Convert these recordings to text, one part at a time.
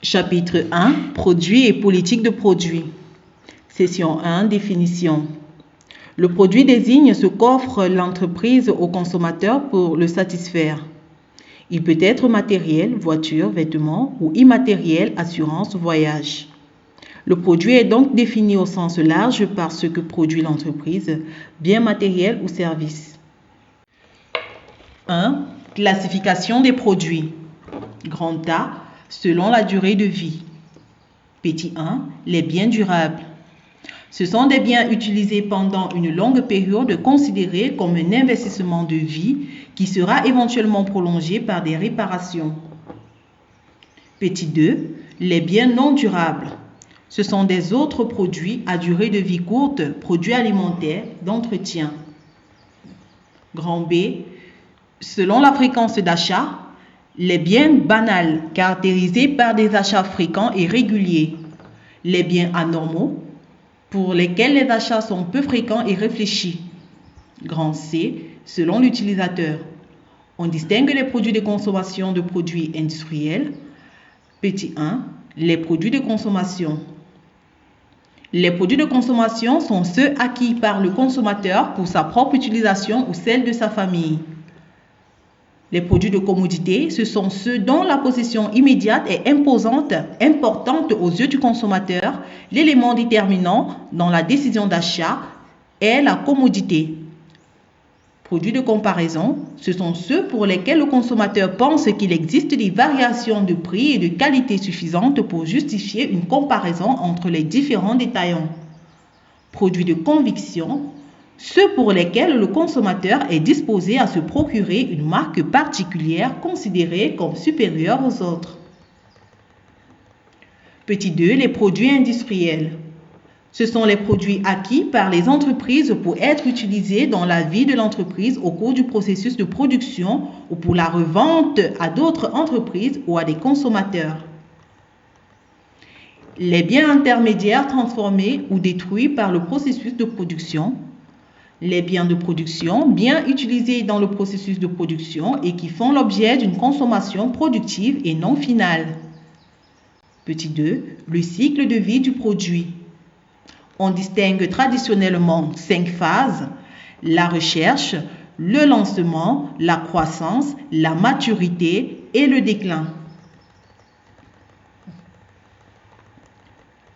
Chapitre 1. Produits et politique de produit. Section 1. Définition. Le produit désigne ce qu'offre l'entreprise au consommateur pour le satisfaire. Il peut être matériel, voiture, vêtements, ou immatériel, assurance, voyage. Le produit est donc défini au sens large par ce que produit l'entreprise, bien matériel ou service. 1. Classification des produits. Grand A, selon la durée de vie. Petit 1. Les biens durables. Ce sont des biens utilisés pendant une longue période considérés comme un investissement de vie qui sera éventuellement prolongé par des réparations. Petit 2. Les biens non durables. Ce sont des autres produits à durée de vie courte, produits alimentaires, d'entretien. Grand B. Selon la fréquence d'achat, les biens banals, caractérisés par des achats fréquents et réguliers. Les biens anormaux, pour lesquels les achats sont peu fréquents et réfléchis. Grand C. Selon l'utilisateur. On distingue les produits de consommation de produits industriels. Petit 1. Les produits de consommation. Les produits de consommation sont ceux acquis par le consommateur pour sa propre utilisation ou celle de sa famille. Les produits de commodité, ce sont ceux dont la possession immédiate est importante aux yeux du consommateur. L'élément déterminant dans la décision d'achat est la commodité. Produits de comparaison, ce sont ceux pour lesquels le consommateur pense qu'il existe des variations de prix et de qualité suffisantes pour justifier une comparaison entre les différents détaillants. Produits de conviction, ceux pour lesquels le consommateur est disposé à se procurer une marque particulière considérée comme supérieure aux autres. Petit 2. Les produits industriels. Ce sont les produits acquis par les entreprises pour être utilisés dans la vie de l'entreprise au cours du processus de production ou pour la revente à d'autres entreprises ou à des consommateurs. Les biens intermédiaires transformés ou détruits par le processus de production. Les biens de production, bien utilisés dans le processus de production et qui font l'objet d'une consommation productive et non finale. Petit 2. Le cycle de vie du produit. On distingue traditionnellement 5 phases: la recherche, le lancement, la croissance, la maturité et le déclin.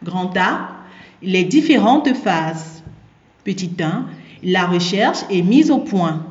Grand A. Les différentes phases. Petit 1. La recherche est mise au point.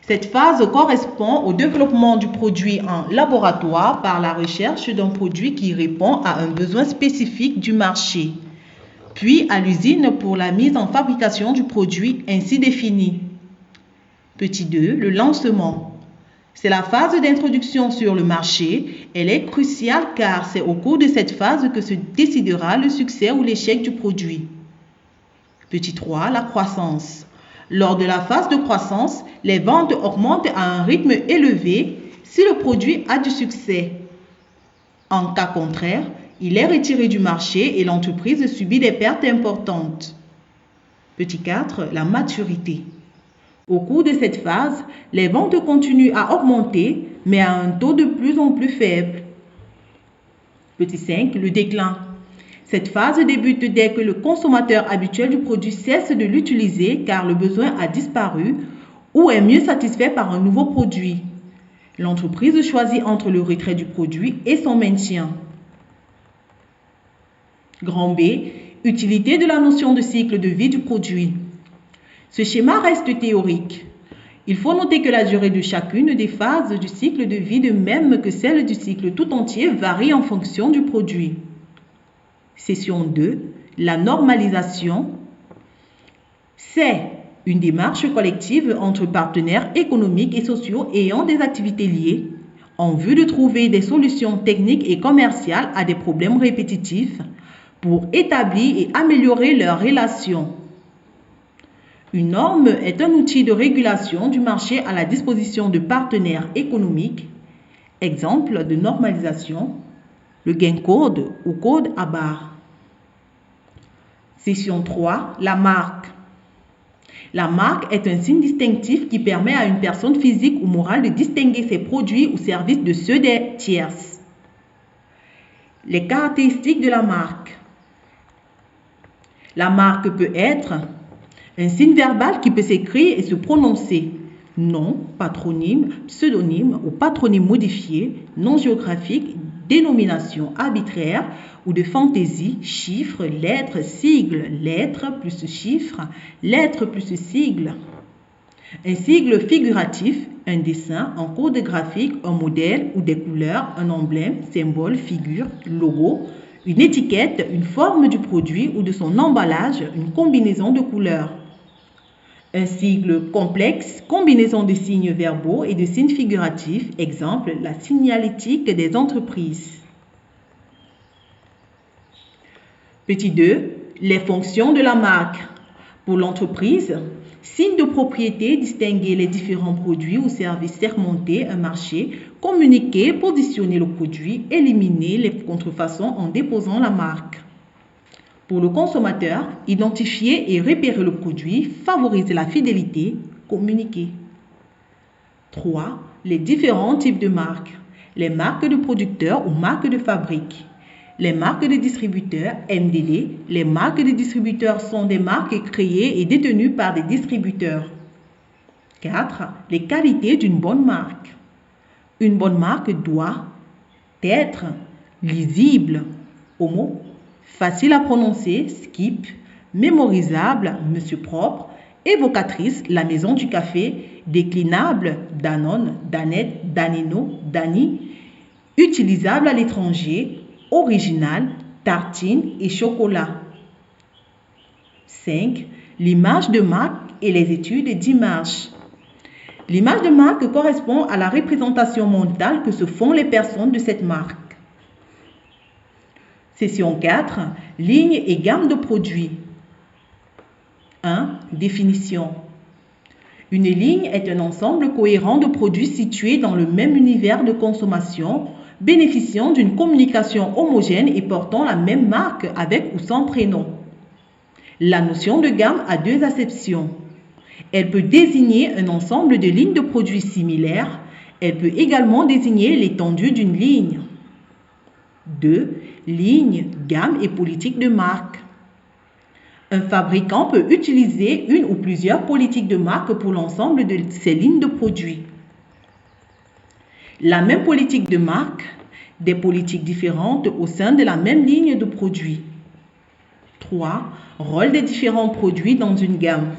Cette phase correspond au développement du produit en laboratoire par la recherche d'un produit qui répond à un besoin spécifique du marché, puis à l'usine pour la mise en fabrication du produit ainsi défini. Petit 2. Le lancement. C'est la phase d'introduction sur le marché. Elle est cruciale car c'est au cours de cette phase que se décidera le succès ou l'échec du produit. Petit 3. La croissance. Lors de la phase de croissance, les ventes augmentent à un rythme élevé si le produit a du succès. En cas contraire, il est retiré du marché et l'entreprise subit des pertes importantes. Petit 4. La maturité. Au cours de cette phase, les ventes continuent à augmenter, mais à un taux de plus en plus faible. Petit 5. Le déclin. Cette phase débute dès que le consommateur habituel du produit cesse de l'utiliser car le besoin a disparu ou est mieux satisfait par un nouveau produit. L'entreprise choisit entre le retrait du produit et son maintien. Grand B. Utilité de la notion de cycle de vie du produit. Ce schéma reste théorique. Il faut noter que la durée de chacune des phases du cycle de vie, de même que celle du cycle tout entier, varie en fonction du produit. Section 2. La normalisation. C'est une démarche collective entre partenaires économiques et sociaux ayant des activités liées en vue de trouver des solutions techniques et commerciales à des problèmes répétitifs pour établir et améliorer leurs relations. Une norme est un outil de régulation du marché à la disposition de partenaires économiques. Exemple de normalisation: le gain code ou code à barres. Section 3. La marque. La marque est un signe distinctif qui permet à une personne physique ou morale de distinguer ses produits ou services de ceux des tierces. Les caractéristiques de la marque. La marque peut être un signe verbal qui peut s'écrire et se prononcer. Nom, patronyme, pseudonyme ou patronyme modifié, nom géographique, dénomination arbitraire ou de fantaisie, chiffre, lettre, sigle, lettre plus chiffre, lettre plus sigle. Un sigle figuratif, un dessin, un code graphique, un modèle ou des couleurs, un emblème, symbole, figure, logo, une étiquette, une forme du produit ou de son emballage, une combinaison de couleurs. Un sigle complexe, combinaison de signes verbaux et de signes figuratifs, exemple, la signalétique des entreprises. Petit 2, les fonctions de la marque. Pour l'entreprise, signe de propriété, distinguer les différents produits ou services, segmenter un marché, communiquer, positionner le produit, éliminer les contrefaçons en déposant la marque. Pour le consommateur, identifier et repérer le produit, favoriser la fidélité, communiquer. 3. Les différents types de marques. Les marques de producteurs ou marques de fabrique. Les marques de distributeurs, MDD. Les marques de distributeurs sont des marques créées et détenues par des distributeurs. 4. Les qualités d'une bonne marque. Une bonne marque doit être lisible, homo, facile à prononcer, skip, mémorisable, monsieur propre, évocatrice, la maison du café, déclinable, Danone, Danette, Danino, Dani, utilisable à l'étranger, original, tartine et chocolat. 5. L'image de marque et les études d'image. L'image de marque correspond à la représentation mentale que se font les personnes de cette marque. Section 4. Ligne et gamme de produits. 1. Définition. Une ligne est un ensemble cohérent de produits situés dans le même univers de consommation, bénéficiant d'une communication homogène et portant la même marque avec ou sans prénom. La notion de gamme a deux acceptions. Elle peut désigner un ensemble de lignes de produits similaires. Elle peut également désigner l'étendue d'une ligne. 2. Ligne, gamme et politique de marque. Un fabricant peut utiliser une ou plusieurs politiques de marque pour l'ensemble de ses lignes de produits. La même politique de marque, des politiques différentes au sein de la même ligne de produits. 3. Rôle des différents produits dans une gamme.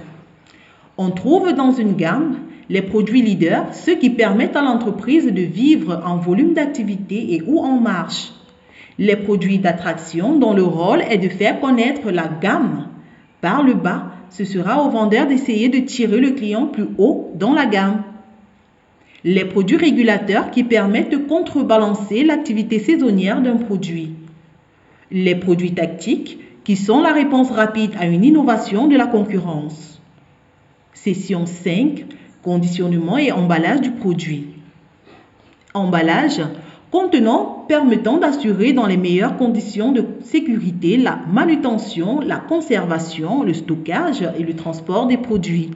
On trouve dans une gamme les produits leaders, ceux qui permettent à l'entreprise de vivre en volume d'activité et ou en marche. Les produits d'attraction dont le rôle est de faire connaître la gamme. Par le bas, ce sera au vendeur d'essayer de tirer le client plus haut dans la gamme. Les produits régulateurs qui permettent de contrebalancer l'activité saisonnière d'un produit. Les produits tactiques qui sont la réponse rapide à une innovation de la concurrence. Section 5. Conditionnement et emballage du produit. Emballage. Contenant permettant d'assurer dans les meilleures conditions de sécurité la manutention, la conservation, le stockage et le transport des produits.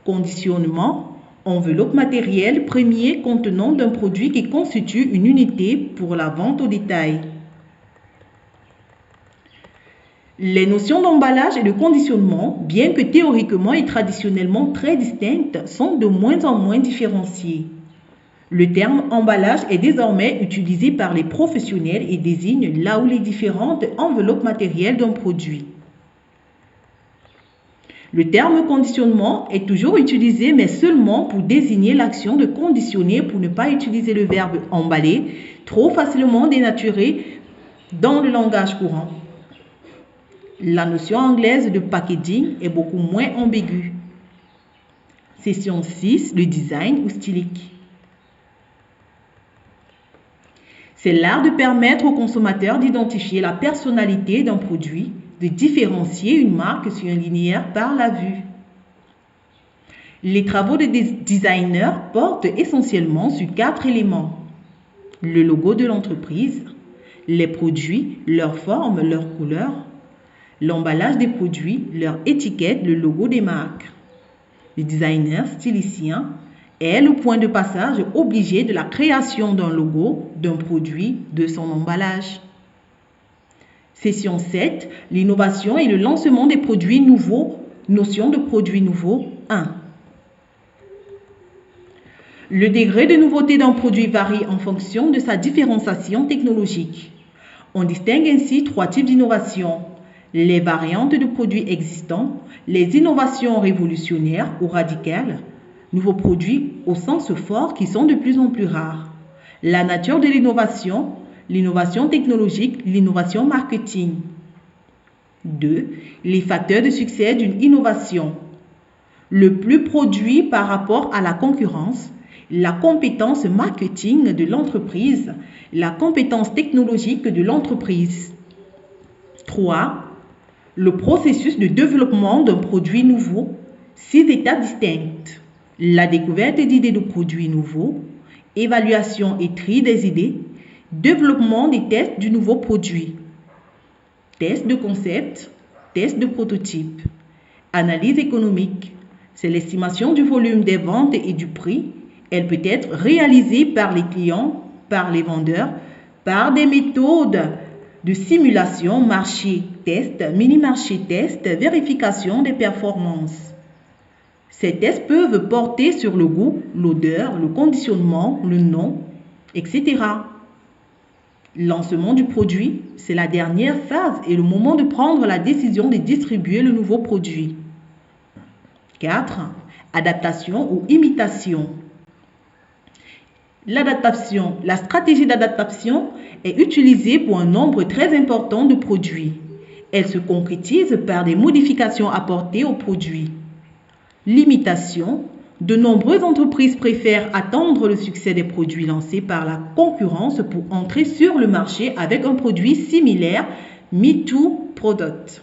Conditionnement, enveloppe matérielle premier contenant d'un produit qui constitue une unité pour la vente au détail. Les notions d'emballage et de conditionnement, bien que théoriquement et traditionnellement très distinctes, sont de moins en moins différenciées. Le terme emballage est désormais utilisé par les professionnels et désigne là où les différentes enveloppes matérielles d'un produit. Le terme conditionnement est toujours utilisé, mais seulement pour désigner l'action de conditionner, pour ne pas utiliser le verbe emballer, trop facilement dénaturé dans le langage courant. La notion anglaise de packaging est beaucoup moins ambiguë. Section 6, le design ou stylique. C'est l'art de permettre au consommateur d'identifier la personnalité d'un produit, de différencier une marque sur un linéaire par la vue. Les travaux de designers portent essentiellement sur 4 éléments. Le logo de l'entreprise, les produits, leur forme, leur couleur, l'emballage des produits, leur étiquette, le logo des marques. Les designers styliciens est le point de passage obligé de la création d'un logo, d'un produit, de son emballage. Session 7. L'innovation et le lancement des produits nouveaux. Notion de produit nouveau 1. Le degré de nouveauté d'un produit varie en fonction de sa différenciation technologique. On distingue ainsi 3 types d'innovation: les variantes de produits existants, les innovations révolutionnaires ou radicales, nouveaux produits au sens fort qui sont de plus en plus rares. La nature de l'innovation technologique, l'innovation marketing. 2. Les facteurs de succès d'une innovation. Le plus produit par rapport à la concurrence, la compétence marketing de l'entreprise, la compétence technologique de l'entreprise. 3. Le processus de développement d'un produit nouveau, 6 étapes distinctes. La découverte d'idées de produits nouveaux, évaluation et tri des idées, développement des tests du nouveau produit, test de concept, test de prototype, analyse économique, c'est l'estimation du volume des ventes et du prix. Elle peut être réalisée par les clients, par les vendeurs, par des méthodes de simulation, marché test, mini-marché test, vérification des performances. Ces tests peuvent porter sur le goût, l'odeur, le conditionnement, le nom, etc. Lancement du produit, c'est la dernière phase et le moment de prendre la décision de distribuer le nouveau produit. 4. Adaptation ou imitation. L'adaptation, la stratégie d'adaptation est utilisée pour un nombre très important de produits. Elle se concrétise par des modifications apportées au produit. L'imitation, de nombreuses entreprises préfèrent attendre le succès des produits lancés par la concurrence pour entrer sur le marché avec un produit similaire, me-too product.